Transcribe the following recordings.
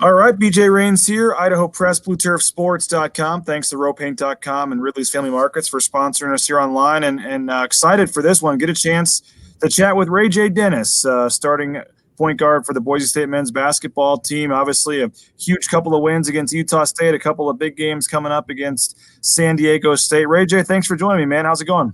All right, BJ Rains here, Idaho Press, BlueTurfSports.com. Thanks to RowPaint.com and Ridley's Family Markets for sponsoring us here online, and excited for this one. Get a chance to chat with RayJ Dennis, starting point guard for the Boise State men's basketball team. Obviously, a huge couple of wins against Utah State, a couple of big games coming up against San Diego State. RayJ, thanks for joining me, man. How's it going?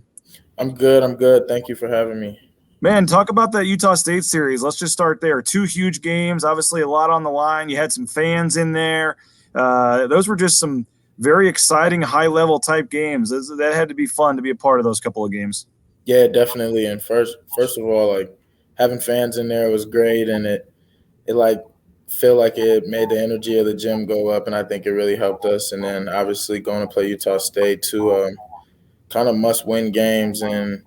I'm good. Thank you for having me. Man, talk about that Utah State series. Let's just start there. Two huge games, obviously a lot on the line. You had some fans in there. Those were just some very exciting, high-level type games. That had to be fun to be a part of those couple of games. Yeah, definitely. And first of all, like having fans in there was great, and it like feel like it made the energy of the gym go up, and I think it really helped us. And then obviously going to play Utah State, two kind of must-win games, and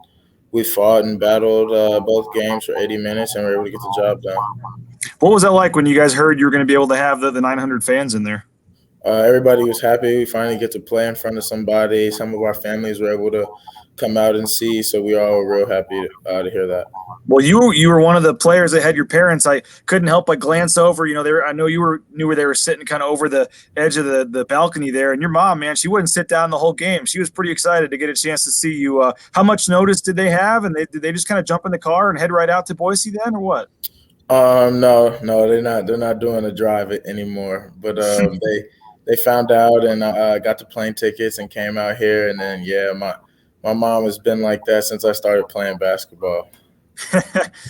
we fought and battled both games for 80 minutes, and we were able to get the job done. What was that like when you guys heard you were going to be able to have the 900 fans in there? Everybody was happy. We finally get to play in front of somebody. Some of our families were able to come out and see, so we all were real happy to hear that. Well, you were one of the players that had your parents. I couldn't help but glance over. I know knew where they were sitting, kind of over the edge of the balcony there. And your mom, man, she wouldn't sit down the whole game. She was pretty excited to get a chance to see you. How much notice did they have? And did they just kind of jump in the car and head right out to Boise then, or what? No, they're not doing a drive anymore. But they found out and got the plane tickets and came out here. And then my mom has been like that since I started playing basketball.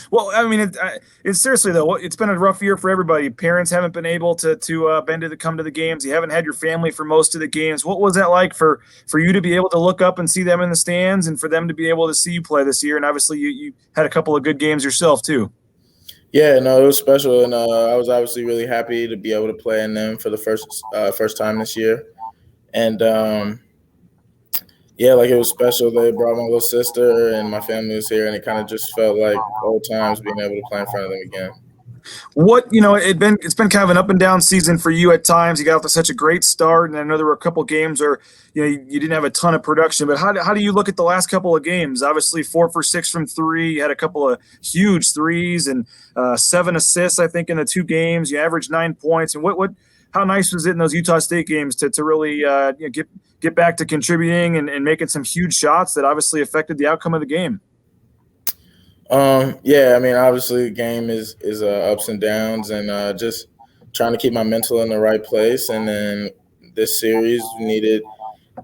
Well, I mean, it's seriously though. It's been a rough year for everybody. Parents haven't been able to come to the games. You haven't had your family for most of the games. What was that like for you to be able to look up and see them in the stands, and for them to be able to see you play this year? And obviously, you had a couple of good games yourself too. Yeah, no, it was special, and I was obviously really happy to be able to play in them for the first time this year, and. Yeah, like it was special. They brought my little sister and my family was here, and it kind of just felt like old times being able to play in front of them again. It's been kind of an up and down season for you at times. You got off to such a great start, and I know there were a couple games where you didn't have a ton of production. But how do you look at the last couple of games? Obviously, 4 for 6 from three. You had a couple of huge threes and 7 assists, I think, in the 2 games. You averaged 9 points. And how nice was it in those Utah State games to really get back to contributing and making some huge shots that obviously affected the outcome of the game? Yeah, I mean, obviously the game is ups and downs, and just trying to keep my mental in the right place. And then this series needed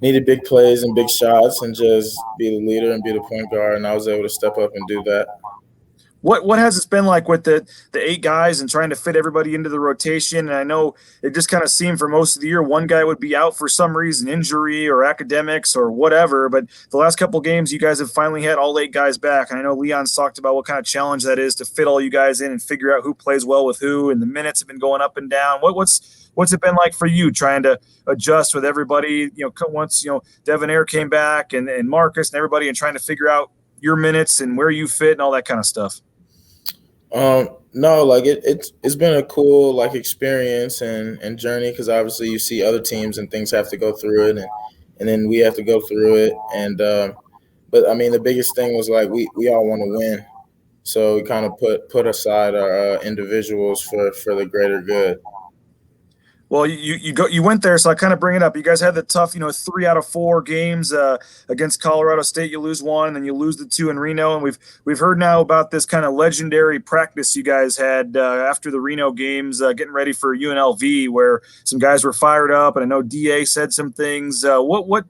big plays and big shots, and just be the leader and be the point guard. And I was able to step up and do that. What has it been like with the 8 guys and trying to fit everybody into the rotation? And I know it just kind of seemed for most of the year one guy would be out for some reason, injury or academics or whatever. But the last couple of games, you guys have finally had all 8 guys back. And I know Leon's talked about what kind of challenge that is to fit all you guys in and figure out who plays well with who. And the minutes have been going up and down. What's it been like for you trying to adjust with everybody? Once Devin Air came back and Marcus and everybody, and trying to figure out your minutes and where you fit and all that kind of stuff. No, like it's been a cool like experience and journey, because obviously you see other teams and things have to go through it, and then we have to go through it. And but I mean, the biggest thing was like we all want to win, so we kind of put aside our individuals for the greater good. Well, you went there, so I kind of bring it up. You guys had the tough, 3 out of 4 games against Colorado State. You lose 1, and then you lose the 2 in Reno. And we've heard now about this kind of legendary practice you guys had after the Reno games, getting ready for UNLV, where some guys were fired up, and I know DA said some things. What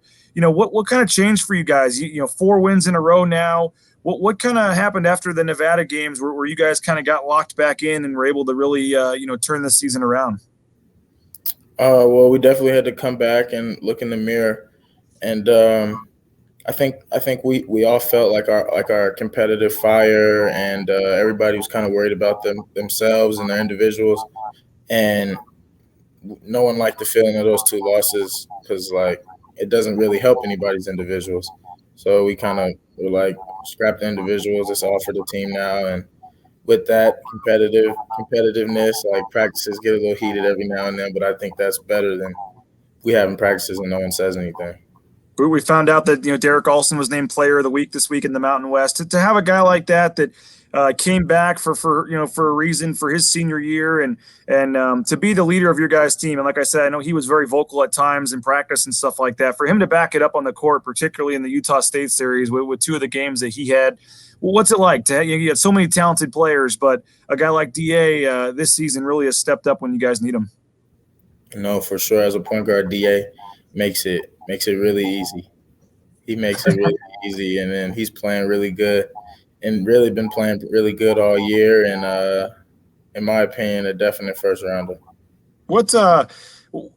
kind of changed for you guys? 4 wins in a row now. What kind of happened after the Nevada games, where you guys kind of got locked back in and were able to really turn this season around? Well, we definitely had to come back and look in the mirror, and I think we all felt like our competitive fire, and everybody was kind of worried about themselves and their individuals, and no one liked the feeling of those 2 losses, because like it doesn't really help anybody's individuals. So we kind of were like, scrap the individuals, it's all for the team now. And with that competitiveness, like practices get a little heated every now and then, but I think that's better than we having practices and no one says anything. We found out that Derek Olson was named Player of the Week this week in the Mountain West. To have a guy like that came back for a reason for his senior year and to be the leader of your guys' team. And like I said, I know he was very vocal at times in practice and stuff like that. For him to back it up on the court, particularly in the Utah State series with two of the games that he had, what's it like to you had so many talented players, but a guy like Da this season really has stepped up when you guys need him. No, for sure. As a point guard, Da makes it really easy. He makes it really easy, and then he's playing really good, and really been playing really good all year. And in my opinion, a definite first rounder. What's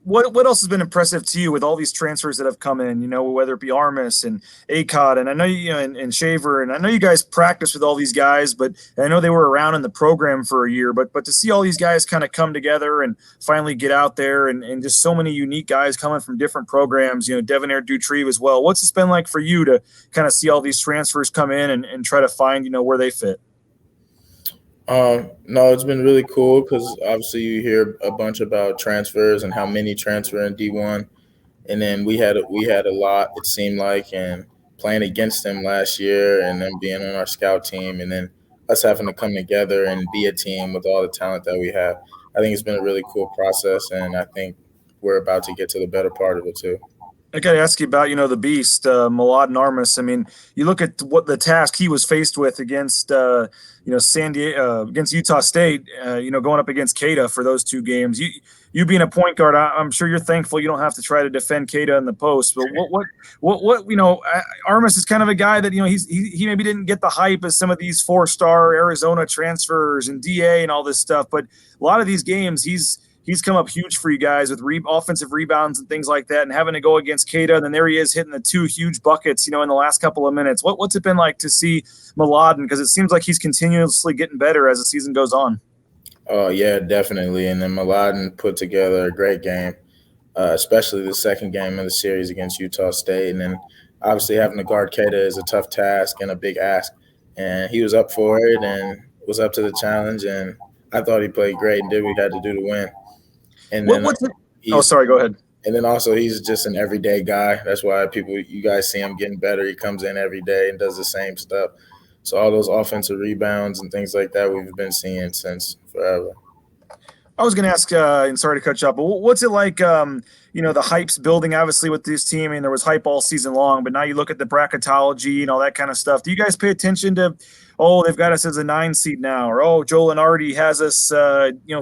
what else has been impressive to you with all these transfers that have come in? Whether it be Armis and Acot, and I know and Shaver, and I know you guys practice with all these guys, but I know they were around in the program for a year. But to see all these guys kind of come together and finally get out there, and just so many unique guys coming from different programs. Devonair Dutrieve as well. What's it been like for you to kind of see all these transfers come in and try to find where they fit? No, it's been really cool because obviously you hear a bunch about transfers and how many transfer in D1, and then we had a lot, it seemed like, and playing against them last year, and then being on our scout team, and then us having to come together and be a team with all the talent that we have. I think it's been a really cool process, and I think we're about to get to the better part of it too. I got to ask you about, the beast, Malad Narmis. I mean, you look at what the task he was faced with against, San Diego, against Utah State, going up against Cada for those two games. You being a point guard, I'm sure you're thankful you don't have to try to defend Cada in the post. But Armis is kind of a guy that, he maybe didn't get the hype as some of these 4-star Arizona transfers and DA and all this stuff. But a lot of these games, he's come up huge for you guys with offensive rebounds and things like that, and having to go against Cada, and then there he is hitting the 2 huge buckets, in the last couple of minutes. What's it been like to see Mladen? Because it seems like he's continuously getting better as the season goes on. Oh, yeah, definitely. And then Mladen put together a great game, especially the second game of the series against Utah State. And then obviously having to guard Cada is a tough task and a big ask. And he was up for it and was up to the challenge. And I thought he played great and did what he had to do to win. And then sorry, go ahead. And then also he's just an everyday guy. That's why you guys see him getting better. He comes in every day and does the same stuff. So all those offensive rebounds and things like that we've been seeing since forever. I was going to ask, and sorry to cut you off, but what's it like, the hype's building, obviously, with this team? I mean, there was hype all season long, but now you look at the bracketology and all that kind of stuff. Do you guys pay attention to, they've got us as a 9 seed now, or, Joe Lenardi has us,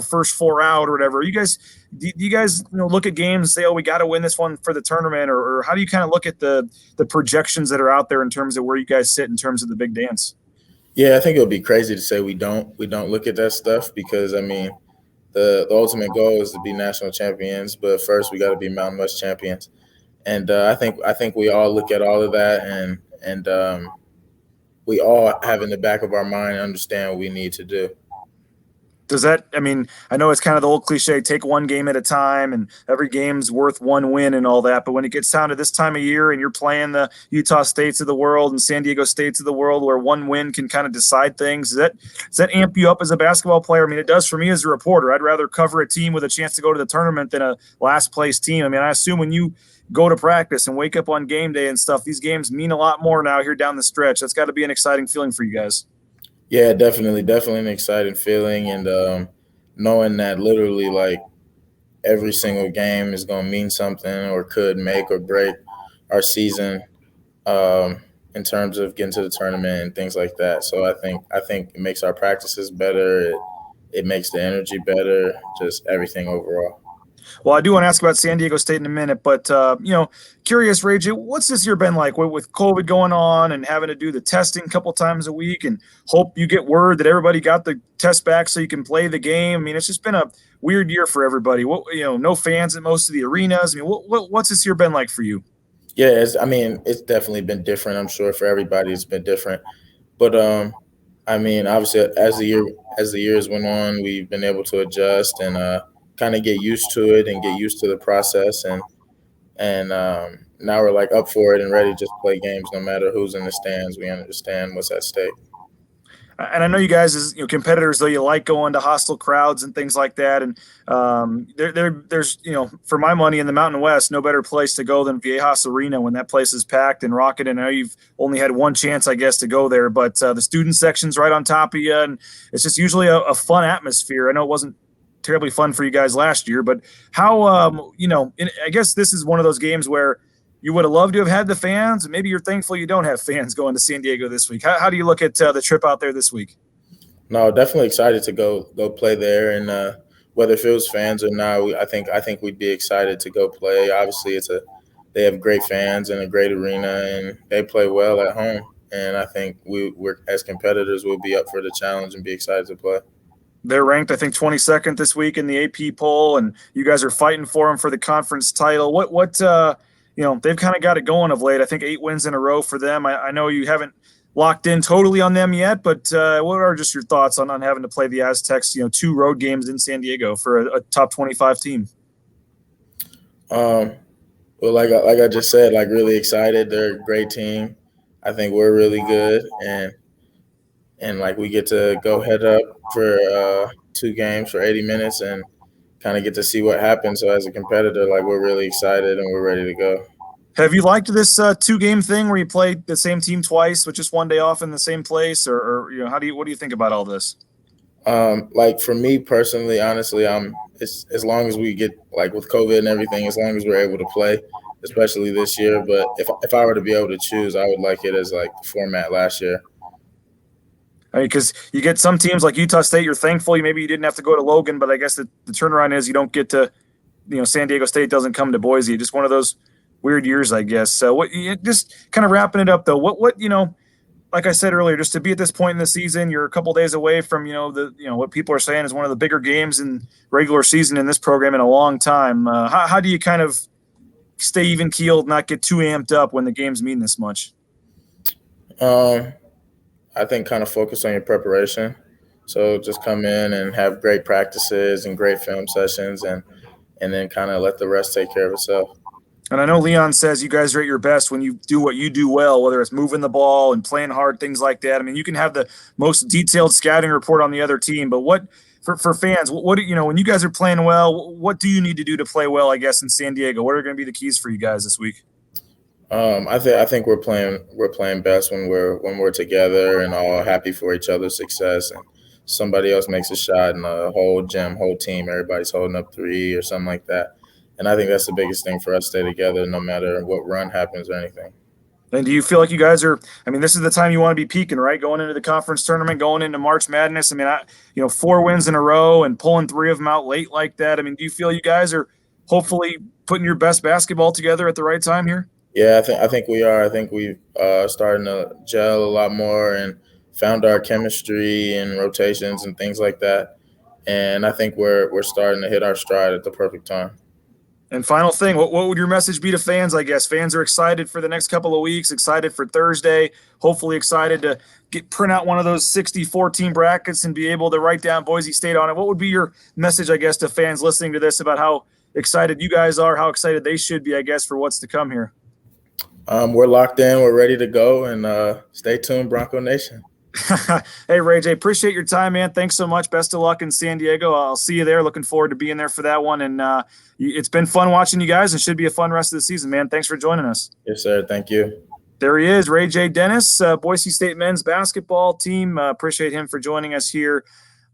first 4 out or whatever? Do you guys look at games and say, we got to win this one for the tournament, or how do you kind of look at the projections that are out there in terms of where you guys sit in terms of the big dance? Yeah, I think it would be crazy to say we don't look at that stuff because, I mean, the ultimate goal is to be national champions, but first we got to be Mountain West champions. And I think we all look at all of that, and we all have in the back of our mind understand what we need to do. Does that, I know it's kind of the old cliche, take one game at a time and every game's worth one win and all that. But when it gets down to this time of year and you're playing the Utah States of the world and San Diego States of the world where one win can kind of decide things, does that amp you up as a basketball player? It does for me as a reporter. I'd rather cover a team with a chance to go to the tournament than a last place team. I assume when you go to practice and wake up on game day and stuff, these games mean a lot more now here down the stretch. That's got to be an exciting feeling for you guys. Yeah, definitely an exciting feeling, and knowing that literally like every single game is going to mean something or could make or break our season in terms of getting to the tournament and things like that. So I think it makes our practices better. It makes the energy better, just everything overall. Well, I do want to ask about San Diego State in a minute, but, curious, RayJ, what's this year been like with COVID going on and having to do the testing a couple times a week and hope you get word that everybody got the test back so you can play the game? It's just been a weird year for everybody. No fans at most of the arenas. What's this year been like for you? Yeah, it's definitely been different. I'm sure for everybody it's been different. But, obviously as the years went on, we've been able to adjust and kind of get used to it and get used to the process, and now we're like up for it and ready to just play games no matter who's in the stands. We understand what's at stake. And I know you guys as competitors, though, you like going to hostile crowds and things like that. And there's for my money in the Mountain West, no better place to go than Viejas Arena when that place is packed and rocking. And I know you've only had one chance, I guess, to go there, but the student section's right on top of you, and it's just usually a fun atmosphere. I know it wasn't terribly fun for you guys last year, but how I guess this is one of those games where you would have loved to have had the fans, and maybe you're thankful you don't have fans going to San Diego this week. How do you look at the trip out there this week? No, definitely excited to go play there, and whether if it was fans or not, I think we'd be excited to go play. Obviously, they have great fans and a great arena, and they play well at home. And I think we're as competitors, we'll be up for the challenge and be excited to play. They're ranked, I think, 22nd this week in the AP poll, and you guys are fighting for them for the conference title. They've kind of got it going of late. I think 8 wins in a row for them. I know you haven't locked in totally on them yet, but what are just your thoughts on having to play the Aztecs, 2 road games in San Diego for a top 25 team? Well, like I just said, really excited. They're a great team. I think we're really good, and we get to go head up for 2 games for 80 minutes and kind of get to see what happens. So as a competitor, we're really excited and we're ready to go. Have you liked this 2-game thing where you play the same team twice with just 1 day off in the same place, or what do you think about all this? For me personally, honestly, it's as long as we get with COVID and everything, as long as we're able to play, especially this year. But if I were to be able to choose, I would like it as the format last year. I mean, because you get some teams like Utah State, you're thankful maybe you didn't have to go to Logan, but I guess the turnaround is you don't get to, San Diego State doesn't come to Boise. Just one of those weird years, I guess. So just kind of wrapping it up though, like I said earlier, just to be at this point in the season, you're a couple days away from, what people are saying is one of the bigger games in regular season in this program in a long time. How do you kind of stay even keeled, not get too amped up when the games mean this much? I think kind of focus on your preparation. So just come in and have great practices and great film sessions and then kind of let the rest take care of itself. And I know Leon says you guys are at your best when you do what you do well, whether it's moving the ball and playing hard, things like that. I mean, you can have the most detailed scouting report on the other team, but for fans, when you guys are playing well, what do you need to do to play well, I guess, in San Diego? What are going to be the keys for you guys this week? I think we're playing best when we're together and all happy for each other's success, and somebody else makes a shot and the whole team, everybody's holding up 3 or something like that. And I think that's the biggest thing for us to stay together no matter what run happens or anything. And do you feel like you guys are, this is the time you want to be peaking, right? Going into the conference tournament, going into March Madness. 4 wins in a row and pulling 3 of them out late like that. Do you feel you guys are hopefully putting your best basketball together at the right time here? Yeah, I think we are. I think we've starting to gel a lot more and found our chemistry and rotations and things like that. And I think we're starting to hit our stride at the perfect time. And final thing, what would your message be to fans? I guess fans are excited for the next couple of weeks, excited for Thursday, hopefully excited to print out one of those 64-team brackets and be able to write down Boise State on it. What would be your message, I guess, to fans listening to this about how excited you guys are, how excited they should be, I guess, for what's to come here? We're locked in. We're ready to go, and stay tuned, Bronco Nation. Hey, RayJ, appreciate your time, man. Thanks so much. Best of luck in San Diego. I'll see you there. Looking forward to being there for that one. And it's been fun watching you guys and should be a fun rest of the season, man. Thanks for joining us. Yes, sir. Thank you. There he is, RayJ Dennis, Boise State men's basketball team. Appreciate him for joining us here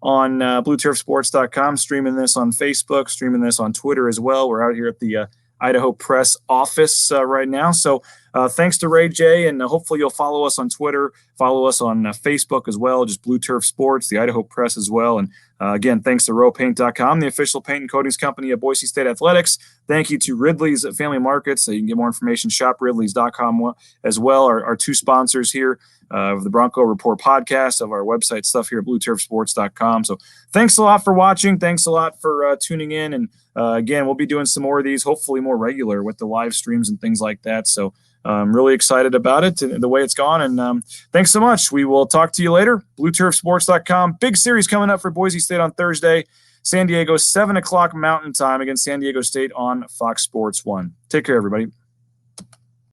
on BlueTurfSports.com, streaming this on Facebook, streaming this on Twitter as well. We're out here at the Idaho Press office right now. So thanks to RayJ, and hopefully you'll follow us on Twitter, follow us on Facebook as well, just Blue Turf Sports, the Idaho Press as well. And again, thanks to rowpaint.com, the official paint and coatings company of Boise State Athletics. Thank you to Ridley's Family Markets. You can get more information, shopridleys.com as well, our 2 sponsors here of the Bronco Report podcast, of our website stuff here at blueturfsports.com. So thanks a lot for watching. Thanks a lot for tuning in. And again, we'll be doing some more of these, hopefully more regular with the live streams and things like that. So I'm really excited about it and the way it's gone. And thanks so much. We will talk to you later. BlueTurfSports.com. Big series coming up for Boise State on Thursday. San Diego, 7 o'clock Mountain Time against San Diego State on Fox Sports 1. Take care, everybody.